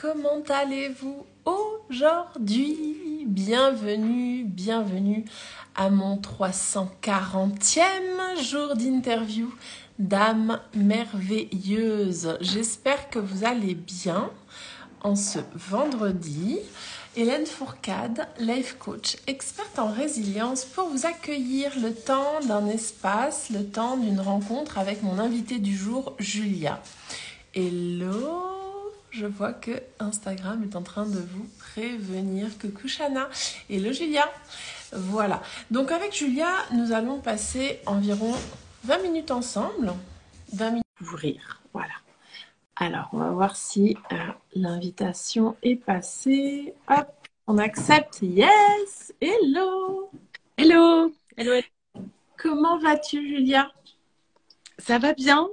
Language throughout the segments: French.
comment allez-vous aujourd'hui? Bienvenue à mon 340e jour d'interview d'âme merveilleuse. J'espère que vous allez bien en ce vendredi. Hélène Fourcade, life coach, experte en résilience pour vous accueillir le temps d'un espace, le temps d'une rencontre avec mon invité du jour, Julia. Hello! Je vois que Instagram est en train de vous prévenir. Coucou Chana. Hello Julia. Voilà. Donc avec Julia, nous allons passer environ 20 minutes ensemble. 20 minutes pour ouvrir. Voilà. Alors, on va voir si l'invitation est passée. Hop, on accepte. Yes! Hello! Hello! Hello! Comment vas-tu Julia? Ça va bien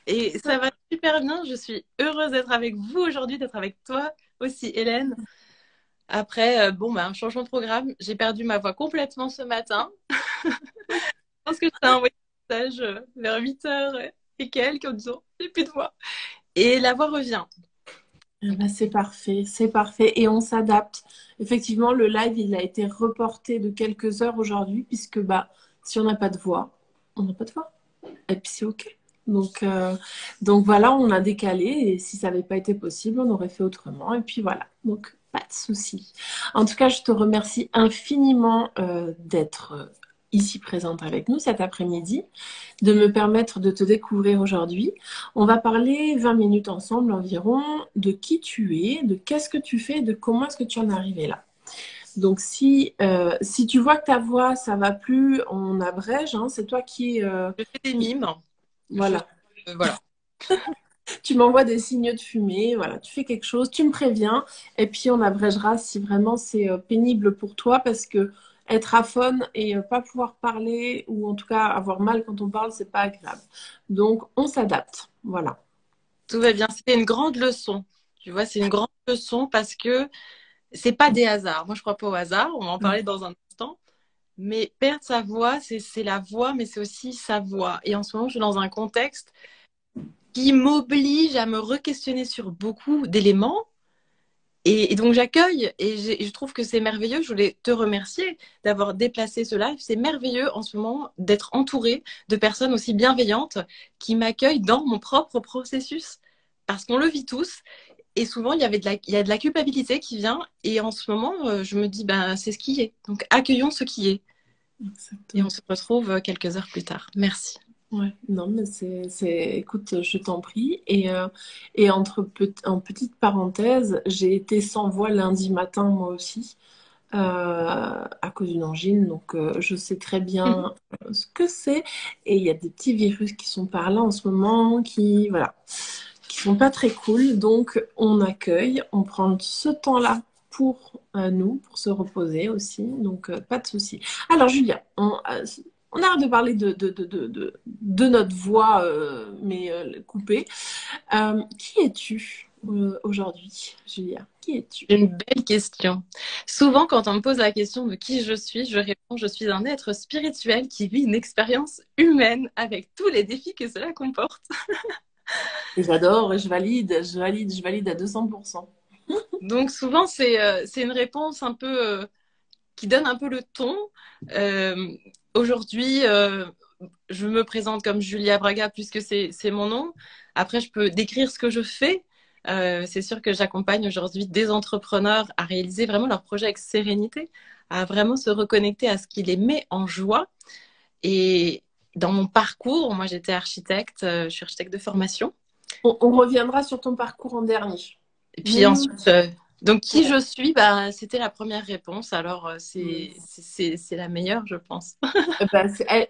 et ça va super bien. Je suis heureuse d'être avec vous aujourd'hui, d'être avec toi aussi, Hélène. Après, un changement de programme. J'ai perdu ma voix complètement ce matin. Je pense que je t'ai envoyé un message vers 8h et quelques en disant j'ai plus de voix. Et la voix revient. C'est parfait, c'est parfait. Et on s'adapte. Effectivement, le live, il a été reporté de quelques heures aujourd'hui, puisque si on n'a pas de voix, on n'a pas de voix. Et puis c'est OK. Donc voilà, on a décalé. Et si ça n'avait pas été possible, on aurait fait autrement. Et puis voilà. Donc pas de souci. En tout cas, je te remercie infiniment d'être ici présente avec nous cet après-midi, de me permettre de te découvrir aujourd'hui. On va parler 20 minutes ensemble environ de qui tu es, de qu'est-ce que tu fais, de comment est-ce que tu en es arrivé là. Donc si tu vois que ta voix ça va plus, on abrège, hein, c'est toi qui Je fais des mimes. voilà. Voilà. Tu m'envoies des signaux de fumée, voilà, tu fais quelque chose, tu me préviens, et puis on abrégera si vraiment c'est pénible pour toi, parce que être aphone et pas pouvoir parler, ou en tout cas avoir mal quand on parle, c'est pas agréable. Donc on s'adapte, voilà. Tout va bien. C'était une grande leçon. Tu vois, c'est une grande leçon parce que c'est pas des hasards. Moi, je crois pas au hasard. On va en parler dans un instant. Mais perdre sa voix, c'est la voix, mais c'est aussi sa voix. Et en ce moment, je suis dans un contexte qui m'oblige à me re-questionner sur beaucoup d'éléments. Et donc, j'accueille et je trouve que c'est merveilleux. Je voulais te remercier d'avoir déplacé ce live. C'est merveilleux en ce moment d'être entourée de personnes aussi bienveillantes qui m'accueillent dans mon propre processus. Parce qu'on le vit tous. Et souvent, il y a de la culpabilité qui vient. Et en ce moment, je me dis, c'est ce qui est. Donc, accueillons ce qui est. Et Exactement. on se retrouve quelques heures plus tard. Merci. Ouais, non, mais écoute, je t'en prie. Et en petite parenthèse, j'ai été sans voix lundi matin, moi aussi, à cause d'une angine. Donc, je sais très bien ce que c'est. Et il y a des petits virus qui sont par là en ce moment, voilà, qui sont pas très cool. Donc, on accueille, on prend ce temps-là pour nous, pour se reposer aussi. Donc, pas de souci. Alors, Julia, on arrête de parler de notre voix, mais coupée. Qui es-tu aujourd'hui, Julia? Qui es-tu? Une belle question. Souvent, quand on me pose la question de qui je réponds, je suis un être spirituel qui vit une expérience humaine avec tous les défis que cela comporte. Et j'adore, et je valide à 200%. Donc souvent, c'est une réponse un peu qui donne un peu le ton. Euh, Aujourd'hui, je me présente comme Julia Braga puisque c'est mon nom. Après, je peux décrire ce que je fais. C'est sûr que j'accompagne aujourd'hui des entrepreneurs à réaliser vraiment leur projet avec sérénité, à vraiment se reconnecter à ce qui les met en joie. Et dans mon parcours, moi j'étais architecte, je suis architecte de formation. On reviendra sur ton parcours en dernier. Et puis Mais ensuite, donc qui je suis, c'était la première réponse. Alors yes. c'est la meilleure, je pense.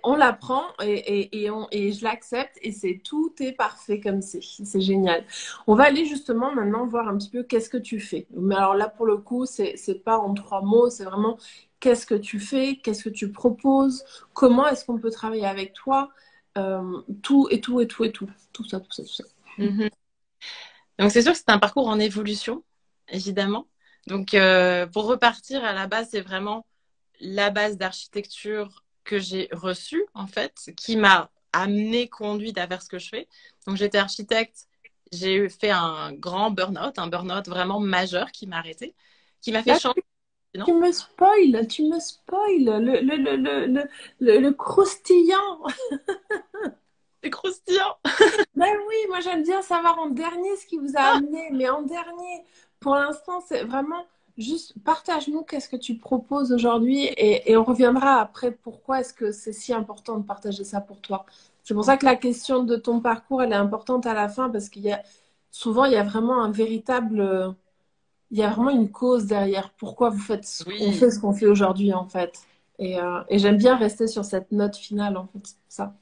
On l'apprend et je l'accepte et tout est parfait comme c'est génial. On va aller justement maintenant voir un petit peu qu'est-ce que tu fais. Mais alors là pour le coup c'est pas en 3 mots, c'est vraiment qu'est-ce que tu fais, qu'est-ce que tu proposes, comment est-ce qu'on peut travailler avec toi, tout et tout et tout et tout ça tout ça tout ça. Mhm. Donc c'est sûr que c'est un parcours en évolution, évidemment. Donc pour repartir à la base, c'est vraiment la base d'architecture que j'ai reçue, en fait, qui m'a amené, conduite à faire ce que je fais. Donc j'étais architecte fait un grand burn-out, un burn-out vraiment majeur qui m'a arrêté, qui m'a fait Là, changer. tu me spoil le croustillant. C'est croustillant. Ben oui, moi j'aime bien savoir en dernier ce qui vous a amené, mais en dernier, pour l'instant, c'est vraiment juste partage-nous qu'est-ce que tu proposes aujourd'hui et on reviendra après pourquoi est-ce que c'est si important de partager ça pour toi. C'est pour ça que la question de ton parcours, elle est importante à la fin parce qu'il y a souvent, il y a vraiment un véritable, il y a vraiment une cause derrière pourquoi vous faites on Oui. fait ce qu'on fait aujourd'hui en fait. Et j'aime bien rester sur cette note finale en fait, c'est pour ça.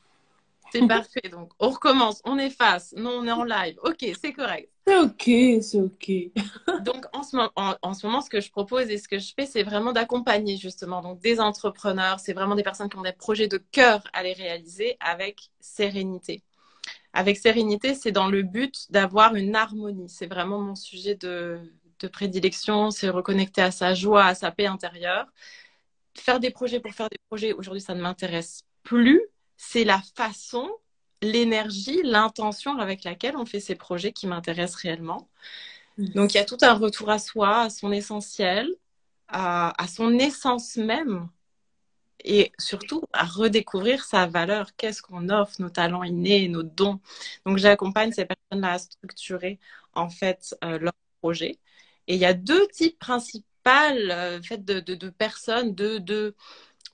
C'est parfait. Donc, on recommence, on efface. Non, on est en live. Ok, c'est correct. C'est ok, c'est ok. Donc, en ce moment, ce que je propose et ce que je fais, c'est vraiment d'accompagner justement donc, des entrepreneurs. C'est vraiment des personnes qui ont des projets de cœur à les réaliser avec sérénité. Avec sérénité, c'est dans le but d'avoir une harmonie. C'est vraiment mon sujet de prédilection. C'est reconnecter à sa joie, à sa paix intérieure. Faire des projets pour faire des projets, aujourd'hui, ça ne m'intéresse plus. C'est la façon, l'énergie, l'intention avec laquelle on fait ces projets qui m'intéressent réellement. Donc, il y a tout un retour à soi, à son essentiel, à son essence même et surtout à redécouvrir sa valeur. Qu'est-ce qu'on offre, nos talents innés, nos dons. Donc, j'accompagne ces personnes-là à structurer en fait leur projet. Et il y a deux types principaux de personnes,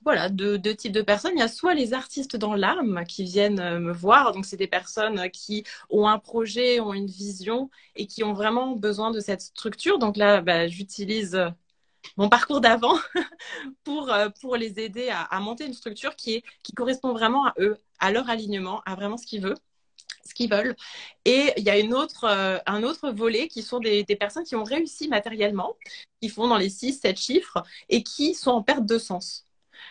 voilà, deux types de personnes. Il y a soit les artistes dans l'âme qui viennent me voir. Donc, c'est des personnes qui ont un projet, ont une vision et qui ont vraiment besoin de cette structure. Donc là, bah, j'utilise mon parcours d'avant pour les aider à monter une structure qui correspond vraiment à eux, à leur alignement, à vraiment ce qu'ils veulent. Et il y a un autre volet qui sont des personnes qui ont réussi matériellement, qui font dans les 6, 7 chiffres et qui sont en perte de sens.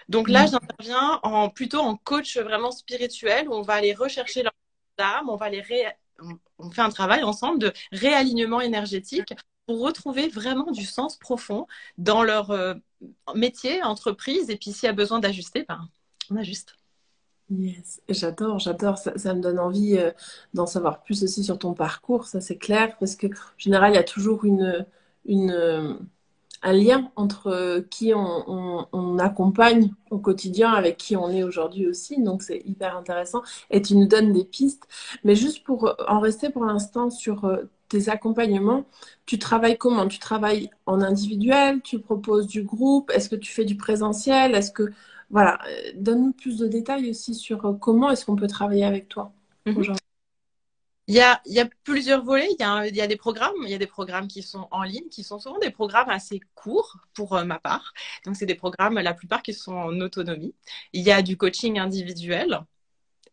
Donc là, j'interviens plutôt en coach vraiment spirituel où on va aller rechercher leur âme, on fait un travail ensemble de réalignement énergétique pour retrouver vraiment du sens profond dans leur métier, entreprise. Et puis s'il y a besoin d'ajuster, ben, on ajuste. Yes, j'adore, j'adore. Ça me donne envie d'en savoir plus aussi sur ton parcours, ça c'est clair, parce que en général, il y a toujours une, un lien entre qui on accompagne au quotidien avec qui on est aujourd'hui aussi, donc c'est hyper intéressant. Et tu nous donnes des pistes. Mais juste pour en rester pour l'instant sur tes accompagnements, tu travailles comment? Tu travailles en individuel? Tu proposes du groupe? Est-ce que tu fais du présentiel? Est-ce que voilà, donne-nous plus de détails aussi sur comment est-ce qu'on peut travailler avec toi Mhm. aujourd'hui. Il y a plusieurs volets. Il y a des programmes. Il y a des programmes qui sont en ligne, qui sont souvent des programmes assez courts pour ma part. Donc, c'est des programmes, la plupart qui sont en autonomie. Il y a du coaching individuel.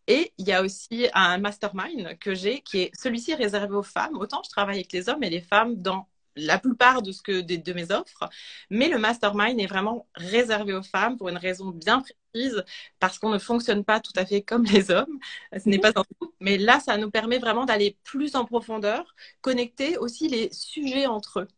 Et il y a aussi un mastermind que j'ai, qui est celui-ci est réservé aux femmes. Autant je travaille avec les hommes et les femmes dans la plupart de mes offres, mais le mastermind est vraiment réservé aux femmes pour une raison bien précise, parce qu'on ne fonctionne pas tout à fait comme les hommes. Ce n'est pas un tout, mais là, ça nous permet vraiment d'aller plus en profondeur, connecter aussi les sujets entre eux.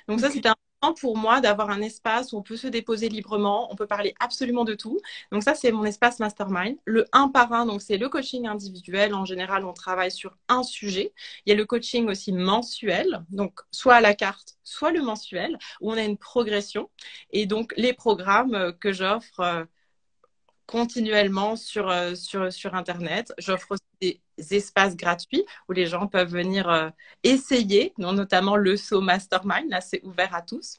Donc ça, Ok. c'était important pour moi d'avoir un espace où on peut se déposer librement, on peut parler absolument de tout. Donc ça, c'est mon espace mastermind. Le un par un, donc c'est le coaching individuel. En général, on travaille sur un sujet. Il y a le coaching aussi mensuel, donc soit à la carte, soit le mensuel, où on a une progression. Et donc les programmes que j'offre continuellement sur Internet. J'offre aussi des espaces gratuits où les gens peuvent venir essayer, notamment le saut Mastermind. Là, c'est ouvert à tous.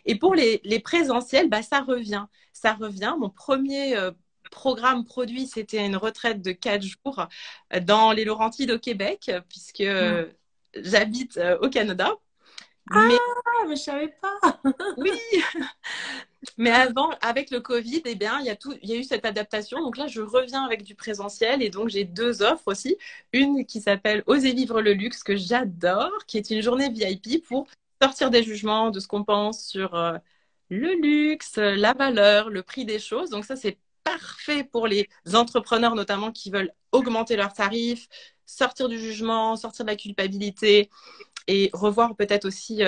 Et pour les présentiels, bah, ça revient. Ça revient. Mon premier programme produit, c'était une retraite de 4 jours dans les Laurentides au Québec, puisque j'habite au Canada. Mais Ah, mais je savais pas. oui, mais avant, avec le Covid, eh bien, il y a eu cette adaptation. Donc là, je reviens avec du présentiel et donc j'ai deux offres aussi. Une qui s'appelle Oser vivre le luxe, que j'adore, qui est une journée VIP pour sortir des jugements de ce qu'on pense sur le luxe, la valeur, le prix des choses. Donc ça, c'est parfait pour les entrepreneurs notamment qui veulent augmenter leurs tarifs, sortir du jugement, sortir de la culpabilité et revoir peut-être aussi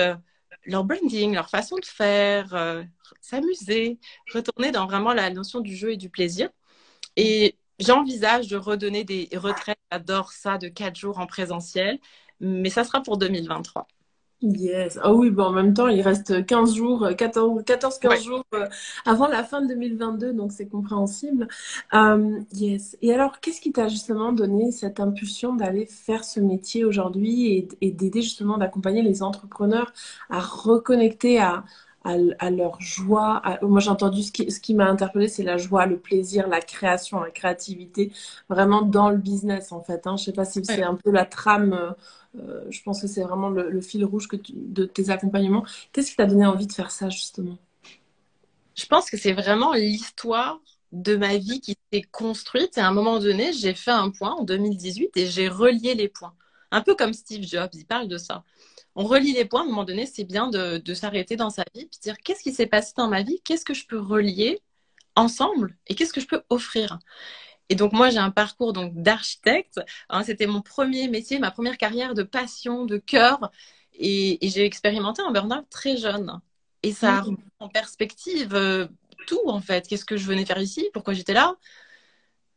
leur branding, leur façon de faire, s'amuser, retourner dans vraiment la notion du jeu et du plaisir. Et j'envisage de redonner des retraites, j'adore ça, de 4 jours en présentiel. mais ça sera pour 2023. Yes. Ah oui, bon, en même temps, il reste 15 jours, 14-15 Ouais. jours avant la fin de 2022, donc c'est compréhensible. Yes. Et alors, qu'est-ce qui t'a justement donné cette impulsion d'aller faire ce métier aujourd'hui et d'aider justement d'accompagner les entrepreneurs à reconnecter à leur joie? Moi, j'ai entendu ce qui m'a interpellée, c'est la joie, le plaisir, la création, la créativité, vraiment dans le business en fait. Hein. Je sais pas si c'est Ouais. un peu la trame. Je pense que c'est vraiment le fil rouge de tes accompagnements. Qu'est-ce qui t'a donné envie de faire ça, justement? Je pense que c'est vraiment l'histoire de ma vie qui s'est construite. Et à un moment donné, j'ai fait un point en 2018 et j'ai relié les points. Un peu comme Steve Jobs, il parle de ça. On relie les points, à un moment donné, c'est bien de s'arrêter dans sa vie, puis dire qu'est-ce qui s'est passé dans ma vie, qu'est-ce que je peux relier ensemble et qu'est-ce que je peux offrir. Et donc moi j'ai un parcours donc d'architecte, hein, c'était mon premier métier, ma première carrière de passion, de cœur, et j'ai expérimenté un burn-out très jeune. Et ça a remis Mm. en perspective tout en fait. Qu'est-ce que je venais faire ici? Pourquoi j'étais là?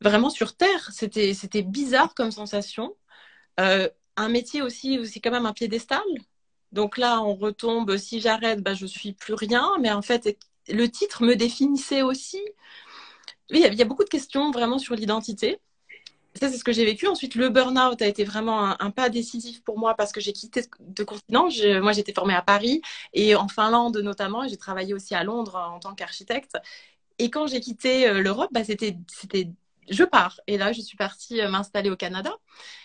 Vraiment sur Terre. C'était bizarre comme sensation. Un métier aussi, c'est quand même un piédestal. Donc là, on retombe, si j'arrête, bah, je suis plus rien. Mais en fait, le titre me définissait aussi. Oui, il y a beaucoup de questions vraiment sur l'identité. Ça, c'est ce que j'ai vécu. Ensuite, le burn-out a été vraiment un pas décisif pour moi parce que j'ai quitté de continent. Moi, j'étais formée à Paris et en Finlande notamment. Et j'ai travaillé aussi à Londres en tant qu'architecte. Et quand j'ai quitté l'Europe, bah, je pars. Et là, je suis partie m'installer au Canada.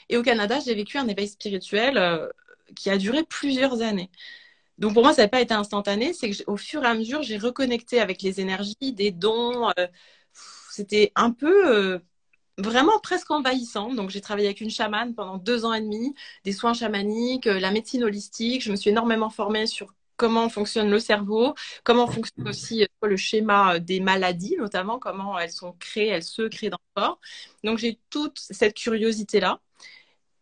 Et au Canada, j'ai vécu un éveil spirituel qui a duré plusieurs années. Donc pour moi, ça n'a pas été instantané. C'est que au fur et à mesure, j'ai reconnecté avec les énergies, des dons. C'était un peu vraiment presque envahissant. Donc j'ai travaillé avec une chamane pendant 2 ans et demi, des soins chamaniques, la médecine holistique. Je me suis énormément formée sur comment fonctionne le cerveau, comment fonctionne aussi le schéma des maladies, notamment comment elles sont créées, elles se créent dans le corps. Donc j'ai toute cette curiosité-là.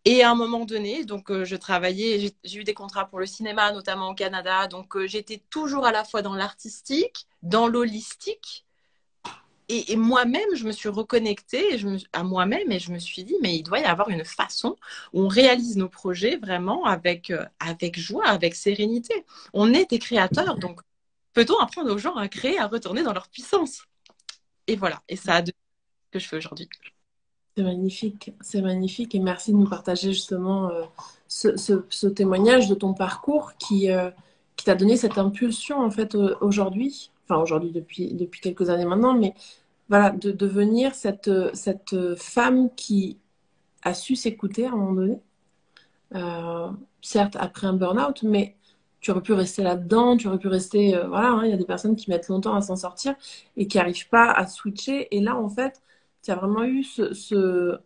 Et à un moment donné, donc je travaillais, j'ai eu des contrats pour le cinéma, notamment au Canada. Donc j'étais toujours à la fois dans l'artistique, dans l'holistique. Et moi-même, je me suis reconnectée à moi-même et je me suis dit, mais il doit y avoir une façon où on réalise nos projets vraiment avec joie, avec sérénité. On est des créateurs, donc peut-on apprendre aux gens à créer, à retourner dans leur puissance? Et voilà, et ça a donné ce que je fais aujourd'hui. C'est magnifique et merci de nous partager justement ce témoignage de ton parcours qui t'a donné cette impulsion en fait aujourd'hui, enfin aujourd'hui depuis quelques années maintenant, mais voilà, de devenir cette femme qui a su s'écouter à un moment donné, euh, certes après un burn-out, mais tu aurais pu rester là-dedans, tu aurais pu rester, voilà, hein, il y a des personnes qui mettent longtemps à s'en sortir et qui n'arrivent pas à switcher. Et là, en fait, tu as vraiment eu ce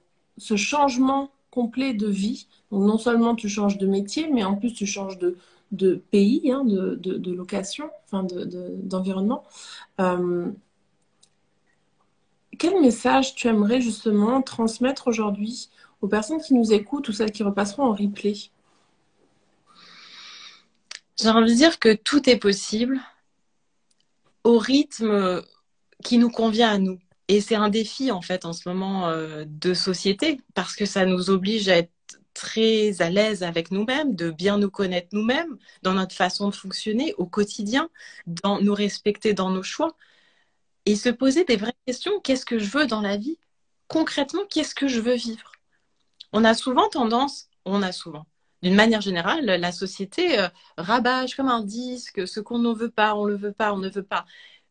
changement complet de vie. Donc, non seulement tu changes de métier, mais en plus tu changes de pays, hein, de location, enfin d'environnement. Euh, Quel message tu aimerais justement transmettre aujourd'hui aux personnes qui nous écoutent ou celles qui repasseront en replay? J'ai envie de dire que tout est possible au rythme qui nous convient à nous. Et c'est un défi, en fait, en ce moment de société, parce que ça nous oblige à être très à l'aise avec nous-mêmes, de bien nous connaître nous-mêmes, dans notre façon de fonctionner au quotidien, dans nous respecter dans nos choix, et se poser des vraies questions. Qu'est-ce que je veux dans la vie? Concrètement, qu'est-ce que je veux vivre? On a souvent, d'une manière générale, la société rabâche comme un disque, ce qu'on ne veut pas, on ne le veut pas, on ne veut pas.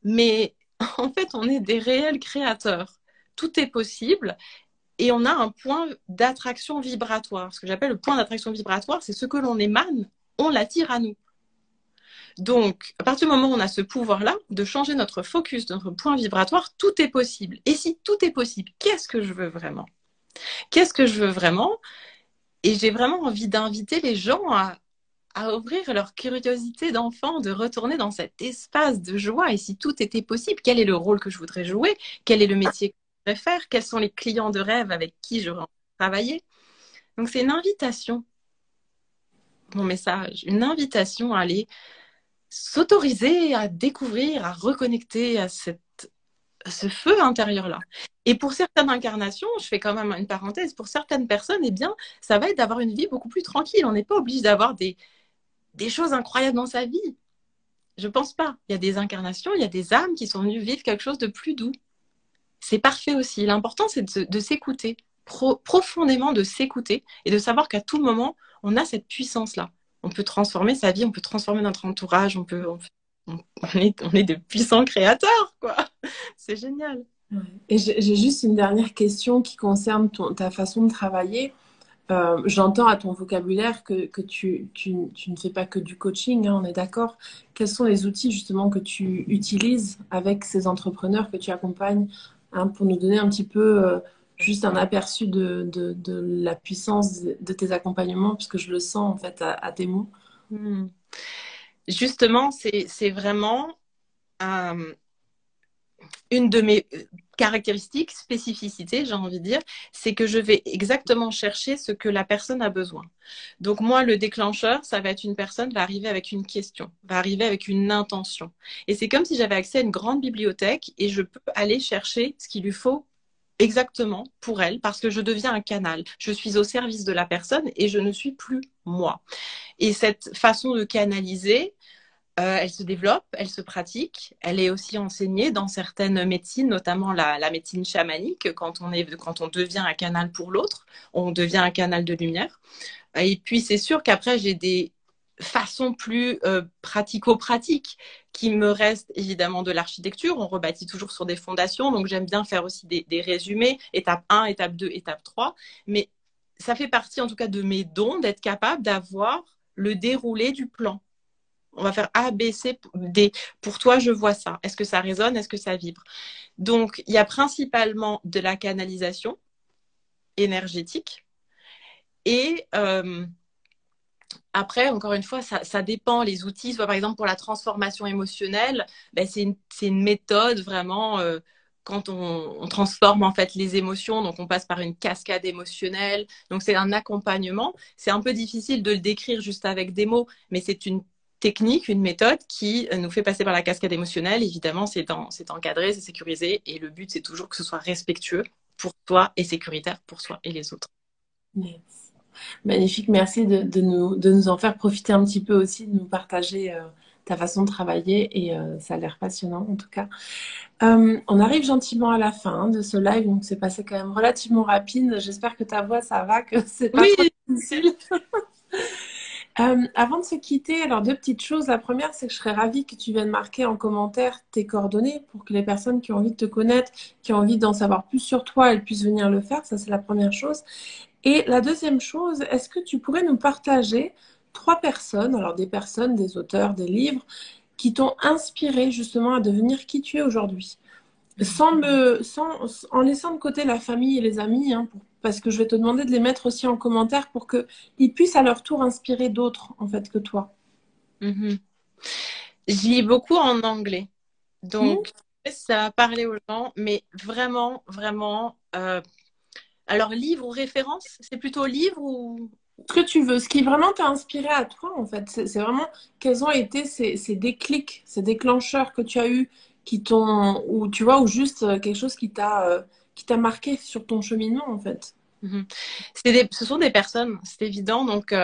Mais en fait, on est des réels créateurs. Tout est possible et on a un point d'attraction vibratoire. Ce que j'appelle le point d'attraction vibratoire, c'est ce que l'on émane, on l'attire à nous. Donc, à partir du moment où on a ce pouvoir-là de changer notre focus, notre point vibratoire, tout est possible. Et si tout est possible, qu'est-ce que je veux vraiment? Qu'est-ce que je veux vraiment? Et j'ai vraiment envie d'inviter les gens à ouvrir leur curiosité d'enfant, de retourner dans cet espace de joie. Et si tout était possible, quel est le rôle que je voudrais jouer? Quel est le métier que je voudrais faire? Quels sont les clients de rêve avec qui j'aurais envie de travailler? Donc c'est une invitation, mon message, une invitation à aller s'autoriser à découvrir, à reconnecter à cette ce feu intérieur-là. Et pour certaines incarnations, je fais quand même une parenthèse, pour certaines personnes, eh bien, ça va être d'avoir une vie beaucoup plus tranquille. On n'est pas obligé d'avoir des choses incroyables dans sa vie. Je pense pas. Il y a des incarnations, il y a des âmes qui sont venues vivre quelque chose de plus doux. C'est parfait aussi. L'important, c'est de s'écouter, profondément de s'écouter et de savoir qu'à tout moment, on a cette puissance-là. On peut transformer sa vie, on peut transformer notre entourage, on est de puissants créateurs, quoi. C'est génial. Ouais. Et j'ai juste une dernière question qui concerne ta façon de travailler. J'entends à ton vocabulaire que tu ne fais pas que du coaching, hein, on est d'accord. Quels sont les outils justement que tu utilises avec ces entrepreneurs que tu accompagnes, hein, pour nous donner un petit peu juste un aperçu de la puissance de tes accompagnements, puisque je le sens en fait à tes mots. Hmm. Justement, c'est vraiment une de mes caractéristiques, spécificités, j'ai envie de dire, c'est que je vais exactement chercher ce que la personne a besoin. Donc moi, le déclencheur, ça va être une personne va arriver avec une question, va arriver avec une intention. Et c'est comme si j'avais accès à une grande bibliothèque et je peux aller chercher ce qu'il lui faut exactement pour elle, parce que je deviens un canal. Je suis au service de la personne et je ne suis plus moi. Et cette façon de canaliser, elle se développe, elle se pratique, elle est aussi enseignée dans certaines médecines, notamment la médecine chamanique, quand on devient un canal pour l'autre, on devient un canal de lumière. Et puis c'est sûr qu'après j'ai des façons plus pratico-pratiques qui me restent évidemment de l'architecture. On rebâtit toujours sur des fondations, donc j'aime bien faire aussi des résumés, étape 1, étape 2, étape 3. Mais ça fait partie en tout cas de mes dons d'être capable d'avoir le déroulé du plan. On va faire A, B, C, D. Pour toi, je vois ça. Est-ce que ça résonne? Est-ce que ça vibre? Donc, il y a principalement de la canalisation énergétique. Et après, encore une fois, ça dépend. Les outils, soit par exemple pour la transformation émotionnelle, ben, c'est une méthode vraiment quand on transforme en fait les émotions. Donc, on passe par une cascade émotionnelle. Donc, c'est un accompagnement. C'est un peu difficile de le décrire juste avec des mots, mais c'est une technique, une méthode qui nous fait passer par la cascade émotionnelle. Évidemment, c'est encadré, c'est sécurisé. Et le but, c'est toujours que ce soit respectueux pour soi et sécuritaire pour soi et les autres. Yes. Magnifique, merci de nous en faire profiter un petit peu aussi, de nous partager ta façon de travailler et ça a l'air passionnant en tout cas. On arrive gentiment à la fin, hein, de ce live, donc c'est passé quand même relativement rapide. J'espère que ta voix ça va, que c'est pas Oui, trop difficile. Avant de se quitter, alors deux petites choses. La première, c'est que je serais ravie que tu viennes marquer en commentaire tes coordonnées pour que les personnes qui ont envie de te connaître, qui ont envie d'en savoir plus sur toi, elles puissent venir le faire. Ça, c'est la première chose. Et la deuxième chose, est-ce que tu pourrais nous partager trois personnes, alors des personnes, des auteurs, des livres, qui t'ont inspiré justement à devenir qui tu es aujourd'hui? En laissant de côté la famille et les amis, hein, parce que je vais te demander de les mettre aussi en commentaire pour qu'ils puissent à leur tour inspirer d'autres, en fait, que toi. Mhm. Je lis beaucoup en anglais. Hmm. Donc, ça va parler aux gens, mais vraiment, vraiment. Alors, livre ou référence? C'est plutôt livre ou. Ce que tu veux, ce qui vraiment t'a inspiré à toi, en fait, c'est vraiment quels ont été ces déclics, ces déclencheurs que tu as eus qui t'ont, ou tu vois, ou juste quelque chose qui t'a marqué sur ton cheminement, en fait. Mhm. Ce sont des personnes, c'est évident. Donc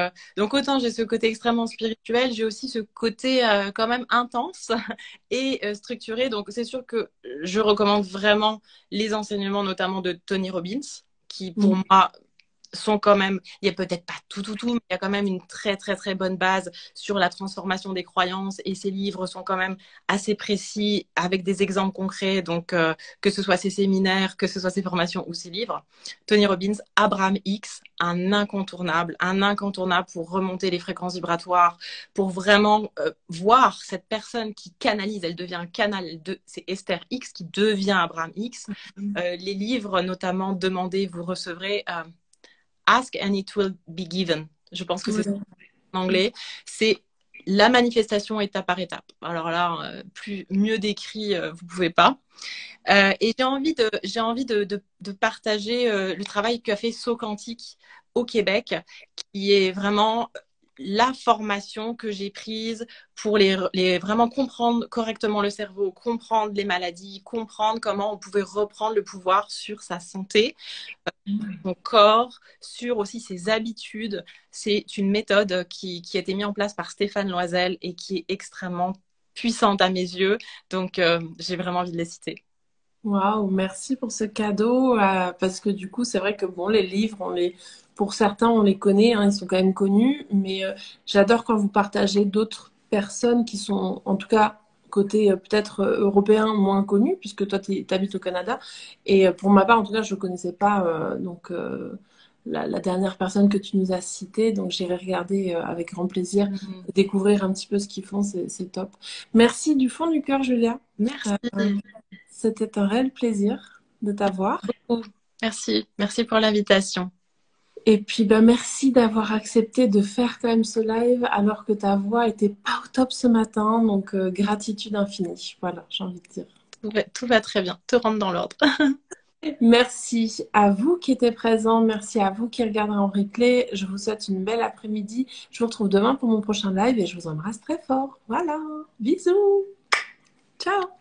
autant j'ai ce côté extrêmement spirituel, j'ai aussi ce côté quand même intense et structuré. Donc, c'est sûr que je recommande vraiment les enseignements, notamment de Tony Robbins, qui pour Hmm. moi sont quand même, il y a peut-être pas tout, mais il y a quand même une très, très, très bonne base sur la transformation des croyances et ces livres sont quand même assez précis avec des exemples concrets. Donc, que ce soit ses séminaires, que ce soit ses formations ou ses livres. Tony Robbins, Abraham X, un incontournable pour remonter les fréquences vibratoires, pour vraiment voir cette personne qui canalise, elle devient un canal, c'est Esther X qui devient Abraham X. Les livres, notamment Demandez, vous recevrez. Ask and it will be given. Je pense que c'est ça Ouais. en anglais. C'est la manifestation étape par étape. Alors là, mieux décrit, vous pouvez pas. Et j'ai envie de partager le travail qu'a fait So Quantique au Québec, qui est vraiment la formation que j'ai prise pour vraiment comprendre correctement le cerveau, comprendre les maladies, comprendre comment on pouvait reprendre le pouvoir sur sa santé, son corps, sur aussi ses habitudes. C'est une méthode qui a été mise en place par Stéphane Loisel et qui est extrêmement puissante à mes yeux. Donc, j'ai vraiment envie de les citer. Waouh, merci pour ce cadeau. Parce que du coup, c'est vrai que bon, les livres, pour certains, on les connaît, hein, ils sont quand même connus. Mais j'adore quand vous partagez d'autres personnes qui sont, en tout cas, côté peut-être européen, moins connus, puisque toi, tu habites au Canada. Et pour ma part, en tout cas, je ne connaissais pas la dernière personne que tu nous as citée. Donc, j'irai regarder avec grand plaisir, découvrir un petit peu ce qu'ils font. C'est top. Merci du fond du cœur, Julia. Merci. C'était un réel plaisir de t'avoir. Merci. Merci pour l'invitation. Et puis, merci d'avoir accepté de faire quand même ce live alors que ta voix était pas au top ce matin. Donc, gratitude infinie. Voilà, j'ai envie de dire. Tout va très bien. Tout rentre dans l'ordre. Merci à vous qui étiez présents. Merci à vous qui regarderez en replay. Je vous souhaite une belle après-midi. Je vous retrouve demain pour mon prochain live et je vous embrasse très fort. Voilà. Bisous. Ciao.